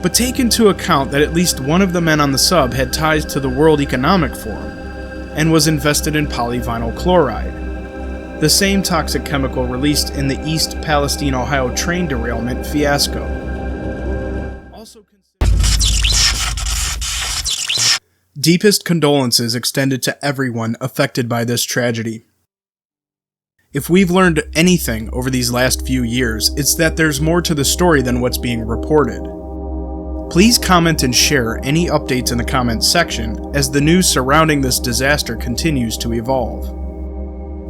But take into account that at least one of the men on the sub had ties to the World Economic Forum and was invested in polyvinyl chloride, the same toxic chemical released in the East Palestine, Ohio train derailment fiasco. Deepest condolences extended to everyone affected by this tragedy. If we've learned anything over these last few years, it's that there's more to the story than what's being reported. Please comment and share any updates in the comments section as the news surrounding this disaster continues to evolve.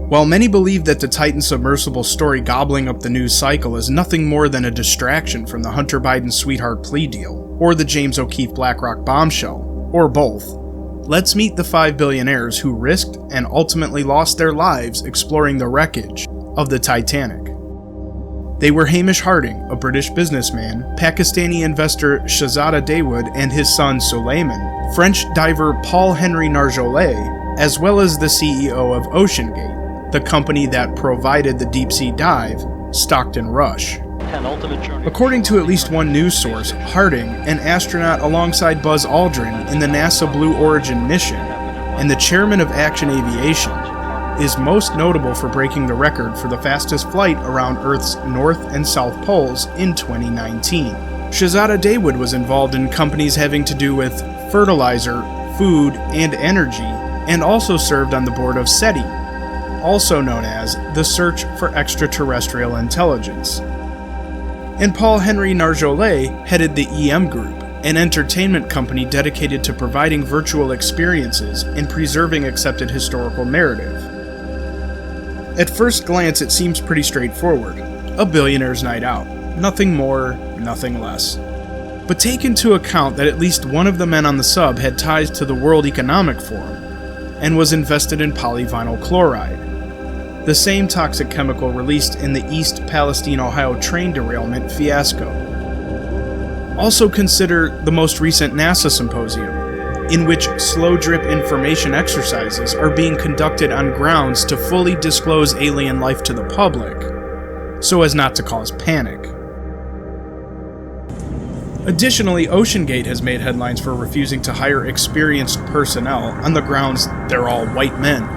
While many believe that the Titan Submersible story gobbling up the news cycle is nothing more than a distraction from the Hunter Biden sweetheart plea deal, or the James O'Keefe BlackRock bombshell, or both, let's meet the 5 billionaires who risked and ultimately lost their lives exploring the wreckage of the Titanic. They were Hamish Harding, a British businessman, Pakistani investor Shahzada Dawood and his son Suleiman, French diver Paul-Henri Nargeolet, as well as the CEO of OceanGate, the company that provided the deep-sea dive, Stockton Rush. According to at least one news source, Harding, an astronaut alongside Buzz Aldrin in the NASA Blue Origin mission, and the chairman of Action Aviation, is most notable for breaking the record for the fastest flight around Earth's north and south poles in 2019. Shahzada Dawood was involved in companies having to do with fertilizer, food, and energy, and also served on the board of SETI, also known as the Search for Extraterrestrial Intelligence. And Paul-Henri Nargeolet headed the EM Group, an entertainment company dedicated to providing virtual experiences and preserving accepted historical narrative. At first glance, it seems pretty straightforward. A billionaire's night out. Nothing more, nothing less. But take into account that at least one of the men on the sub had ties to the World Economic Forum and was invested in polyvinyl chloride, the same toxic chemical released in the East Palestine, Ohio train derailment fiasco. Also consider the most recent NASA symposium, in which slow drip information exercises are being conducted on grounds to fully disclose alien life to the public, so as not to cause panic. Additionally, OceanGate has made headlines for refusing to hire experienced personnel on the grounds they're all white men.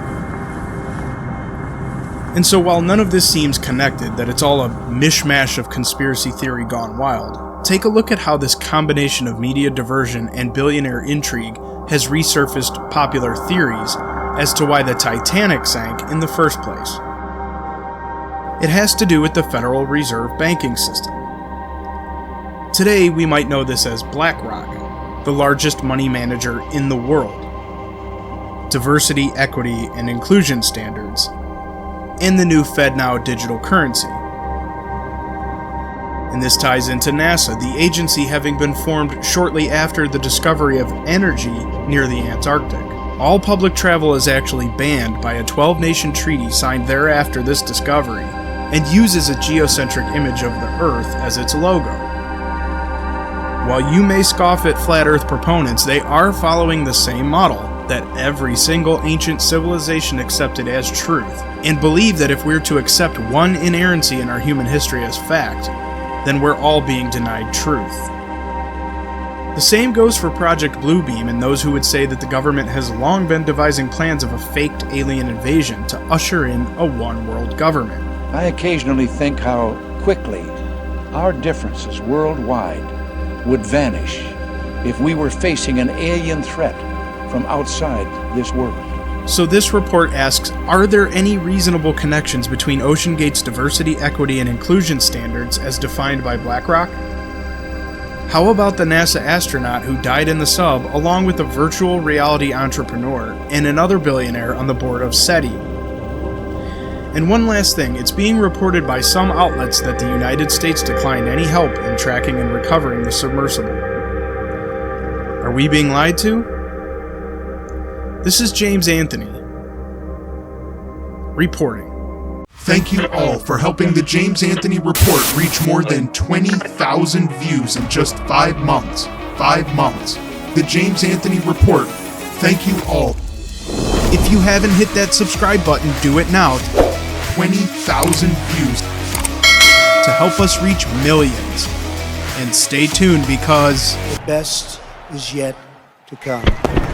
And so while none of this seems connected, that it's all a mishmash of conspiracy theory gone wild, take a look at how this combination of media diversion and billionaire intrigue has resurfaced popular theories as to why the Titanic sank in the first place. It has to do with the Federal Reserve banking system. Today, we might know this as BlackRock, the largest money manager in the world, diversity, equity, and inclusion standards, and the new FedNow digital currency. And this ties into NASA, the agency having been formed shortly after the discovery of energy near the Antarctic. All public travel is actually banned by a 12-nation treaty signed thereafter this discovery, and uses a geocentric image of the Earth as its logo. While you may scoff at flat Earth proponents, they are following the same model that every single ancient civilization accepted as truth, and believe that if we're to accept one inerrancy in our human history as fact, then we're all being denied truth. The same goes for Project Bluebeam and those who would say that the government has long been devising plans of a faked alien invasion to usher in a one-world government. I occasionally think how quickly our differences worldwide would vanish if we were facing an alien threat from outside this world. So this report asks, are there any reasonable connections between OceanGate's diversity, equity, and inclusion standards as defined by BlackRock? How about the NASA astronaut who died in the sub along with a virtual reality entrepreneur and another billionaire on the board of SETI? And one last thing, it's being reported by some outlets that the United States declined any help in tracking and recovering the submersible. Are we being lied to? This is James Anthony, reporting. Thank you all for helping the James Anthony Report reach more than 20,000 views in just 5 months. 5 months. The James Anthony Report. Thank you all. If you haven't hit that subscribe button, do it now. 20,000 views to help us reach millions. And stay tuned because the best is yet to come.